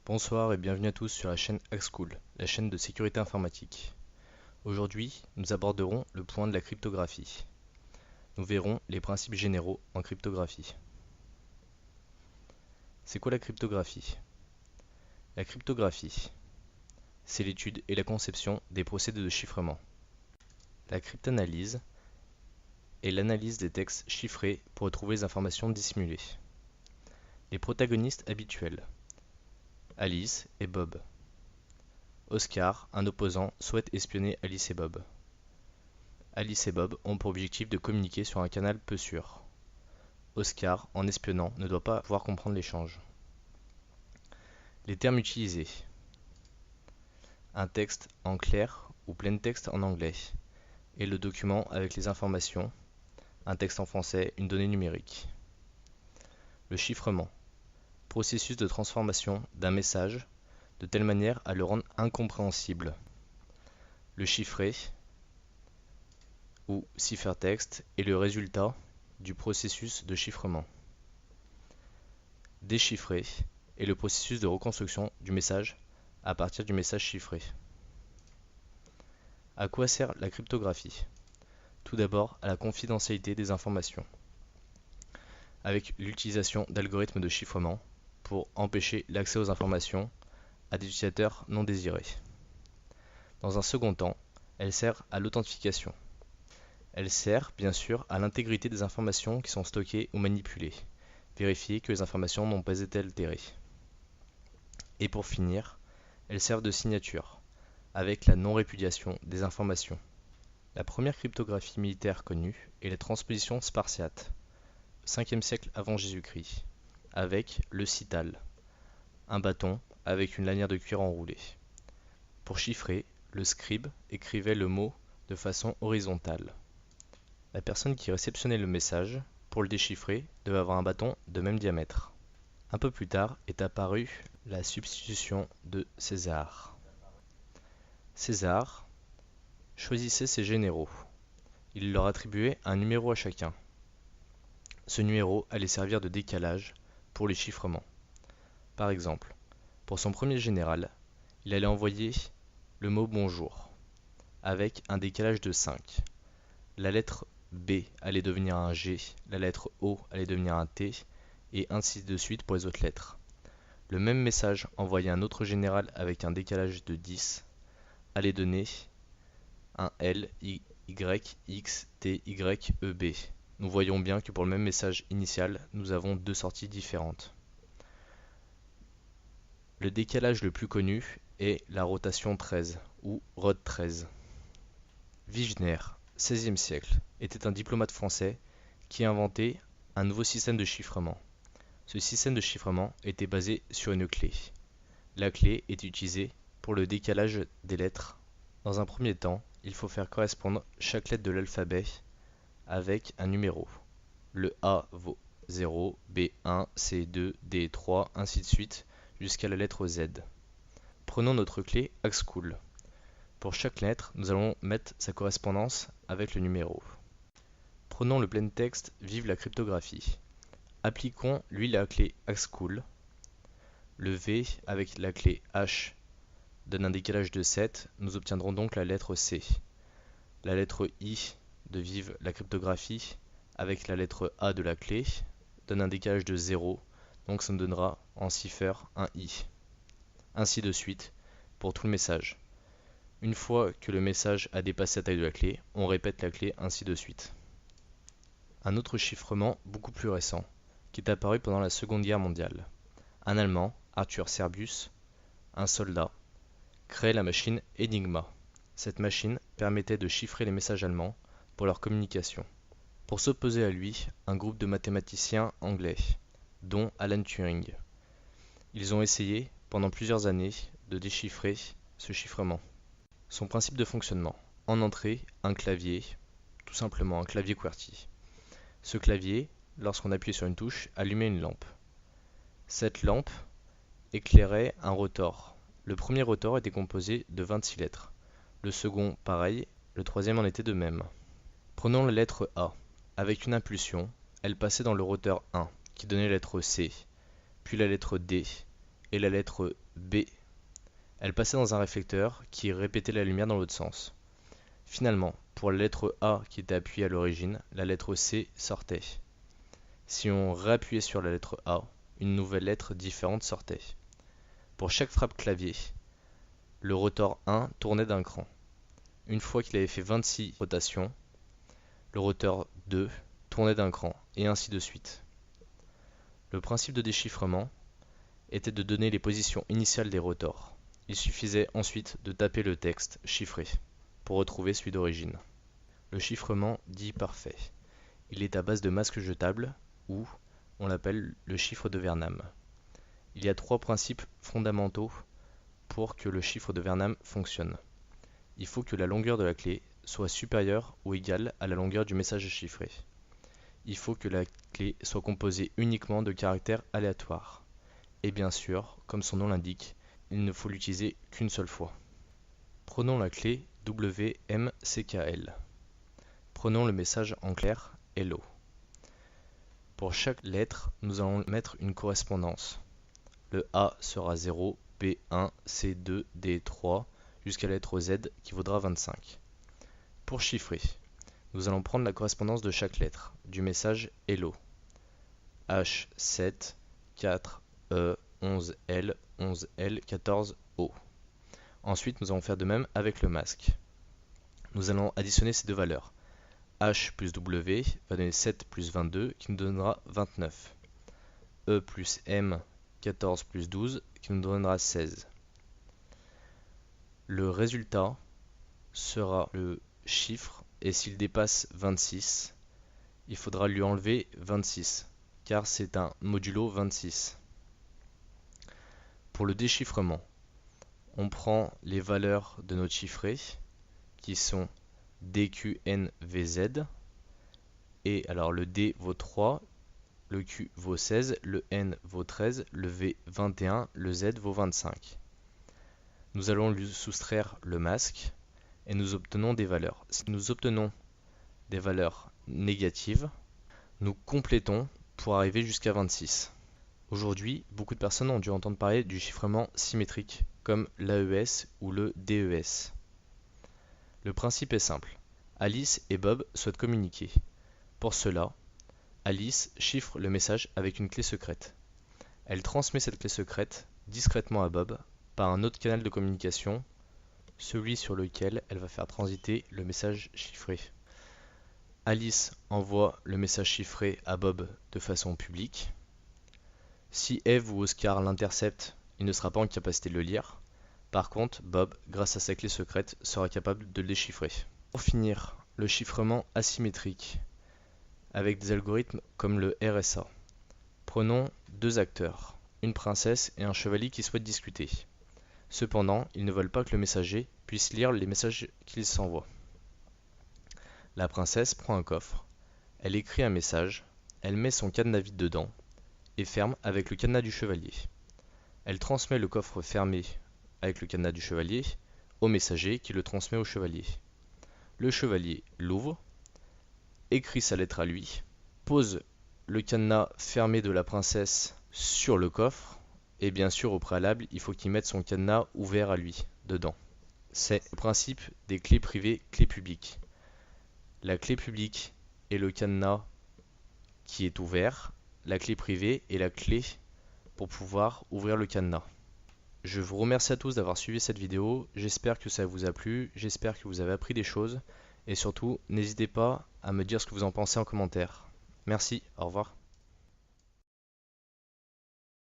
Bonsoir et bienvenue à tous sur la chaîne Hackschool, la chaîne de sécurité informatique. Aujourd'hui, nous aborderons le point de la cryptographie. Nous verrons les principes généraux en cryptographie. C'est quoi la cryptographie? La cryptographie, c'est l'étude et la conception des procédés de chiffrement. La cryptanalyse est l'analyse des textes chiffrés pour retrouver les informations dissimulées. Les protagonistes habituels: Alice et Bob. Oscar, un opposant, souhaite espionner Alice et Bob. Alice et Bob ont pour objectif de communiquer sur un canal peu sûr. Oscar, en espionnant, ne doit pas pouvoir comprendre l'échange. Les termes utilisés: un texte en clair ou plain text en anglais, et le document avec les informations, un texte en français, une donnée numérique. Le chiffrement, processus de transformation d'un message de telle manière à le rendre incompréhensible. Le chiffré ou ciphertext est le résultat du processus de chiffrement. Déchiffrer est le processus de reconstruction du message à partir du message chiffré. À quoi sert la cryptographie? Tout d'abord à la confidentialité des informations, avec l'utilisation d'algorithmes de chiffrement pour empêcher l'accès aux informations à des utilisateurs non désirés. Dans un second temps, elle sert à l'authentification. Elle sert bien sûr à l'intégrité des informations qui sont stockées ou manipulées, vérifier que les informations n'ont pas été altérées. Et pour finir, elles servent de signature, avec la non-répudiation des informations. La première cryptographie militaire connue est la transposition spartiate, 5e siècle avant Jésus-Christ, avec le cital, un bâton avec une lanière de cuir enroulée. Pour chiffrer, le scribe écrivait le mot de façon horizontale. La personne qui réceptionnait le message, pour le déchiffrer, devait avoir un bâton de même diamètre. Un peu plus tard est apparue la substitution de César. César choisissait ses généraux. Il leur attribuait un numéro à chacun. Ce numéro allait servir de décalage pour les chiffrements. Par exemple, pour son premier général, il allait envoyer le mot bonjour, avec un décalage de 5. La lettre B allait devenir un G, la lettre O allait devenir un T, et ainsi de suite pour les autres lettres. Le même message envoyé à un autre général avec un décalage de 10 allait donner un L, Y, X, T, Y, E, B. Nous voyons bien que pour le même message initial, nous avons deux sorties différentes. Le décalage le plus connu est la rotation 13 ou rod 13. Wigner, 16e siècle, était un diplomate français qui a inventé un nouveau système de chiffrement. Ce système de chiffrement était basé sur une clé. La clé est utilisée pour le décalage des lettres. Dans un premier temps, il faut faire correspondre chaque lettre de l'alphabet avec un numéro. Le A vaut 0, B1, C2, D3, ainsi de suite, jusqu'à la lettre Z. Prenons notre clé Hackschool. Pour chaque lettre, nous allons mettre sa correspondance avec le numéro. Prenons le plaintext Vive la cryptographie. Appliquons lui la clé Hackschool. Le V avec la clé H donne un décalage de 7, nous obtiendrons donc la lettre C. La lettre I de Vive la cryptographie avec la lettre A de la clé donne un décalage de 0, donc ça nous donnera en cipher un I. Ainsi de suite pour tout le message. Une fois que le message a dépassé la taille de la clé, on répète la clé ainsi de suite. Un autre chiffrement beaucoup plus récent, qui est apparu pendant la Seconde Guerre mondiale. Un Allemand, Arthur Serbius, un soldat, crée la machine Enigma. Cette machine permettait de chiffrer les messages allemands pour leur communication. Pour s'opposer à lui, un groupe de mathématiciens anglais, dont Alan Turing. Ils ont essayé, pendant plusieurs années, de déchiffrer ce chiffrement. Son principe de fonctionnement. En entrée, un clavier, tout simplement un clavier QWERTY. Ce clavier, lorsqu'on appuyait sur une touche, allumait une lampe. Cette lampe éclairait un rotor. Le premier rotor était composé de 26 lettres. Le second, pareil, le troisième en était de même. Prenons la lettre A. Avec une impulsion, elle passait dans le rotor 1, qui donnait la lettre C, puis la lettre D, et la lettre B, elle passait dans un réflecteur qui répétait la lumière dans l'autre sens. Finalement, pour la lettre A qui était appuyée à l'origine, la lettre C sortait. Si on réappuyait sur la lettre A, une nouvelle lettre différente sortait. Pour chaque frappe clavier, le rotor 1 tournait d'un cran. Une fois qu'il avait fait 26 rotations, le rotor 2 tournait d'un cran, et ainsi de suite. Le principe de déchiffrement était de donner les positions initiales des rotors. Il suffisait ensuite de taper le texte chiffré pour retrouver celui d'origine. Le chiffrement dit parfait. Il est à base de masques jetables ou on l'appelle le chiffre de Vernam. Il y a 3 principes fondamentaux pour que le chiffre de Vernam fonctionne. Il faut que la longueur de la clé soit supérieure ou égale à la longueur du message chiffré. Il faut que la clé soit composée uniquement de caractères aléatoires. Et bien sûr, comme son nom l'indique, il ne faut l'utiliser qu'une seule fois. Prenons la clé WMCKL. Prenons le message en clair Hello. Pour chaque lettre, nous allons mettre une correspondance. Le A sera 0, B1, C2, D3, jusqu'à la lettre Z qui vaudra 25. Pour chiffrer, nous allons prendre la correspondance de chaque lettre du message Hello. H7, 4, E, 11L, 11L, 14O. Ensuite, nous allons faire de même avec le masque. Nous allons additionner ces deux valeurs. H plus W va donner 7 plus 22 qui nous donnera 29. E plus M, 14 plus 12 qui nous donnera 16. Le résultat sera le chiffre et s'il dépasse 26, il faudra lui enlever 26 car c'est un modulo 26. Pour le déchiffrement, on prend les valeurs de notre chiffré qui sont DQNVZ et alors le D vaut 3, le Q vaut 16, le N vaut 13, le V 21, le Z vaut 25. Nous allons lui soustraire le masque et nous obtenons des valeurs. Si nous obtenons des valeurs négatives, nous complétons pour arriver jusqu'à 26. Aujourd'hui, beaucoup de personnes ont dû entendre parler du chiffrement symétrique, comme l'AES ou le DES. Le principe est simple. Alice et Bob souhaitent communiquer. Pour cela, Alice chiffre le message avec une clé secrète. Elle transmet cette clé secrète discrètement à Bob par un autre canal de communication, celui sur lequel elle va faire transiter le message chiffré. Alice envoie le message chiffré à Bob de façon publique. Si Eve ou Oscar l'interceptent, il ne sera pas en capacité de le lire. Par contre, Bob, grâce à sa clé secrète, sera capable de le déchiffrer. Pour finir, le chiffrement asymétrique, avec des algorithmes comme le RSA. Prenons deux acteurs, une princesse et un chevalier qui souhaitent discuter. Cependant, ils ne veulent pas que le messager puisse lire les messages qu'ils s'envoient. La princesse prend un coffre, elle écrit un message, elle met son cadenas vide dedans et ferme avec le cadenas du chevalier. Elle transmet le coffre fermé avec le cadenas du chevalier au messager qui le transmet au chevalier. Le chevalier l'ouvre, écrit sa lettre à lui, pose le cadenas fermé de la princesse sur le coffre et bien sûr au préalable il faut qu'il mette son cadenas ouvert à lui dedans. C'est le principe des clés privées, clés publiques. La clé publique est le cadenas qui est ouvert, la clé privée est la clé pour pouvoir ouvrir le cadenas. Je vous remercie à tous d'avoir suivi cette vidéo, j'espère que ça vous a plu, j'espère que vous avez appris des choses et surtout n'hésitez pas à me dire ce que vous en pensez en commentaire. Merci, au revoir.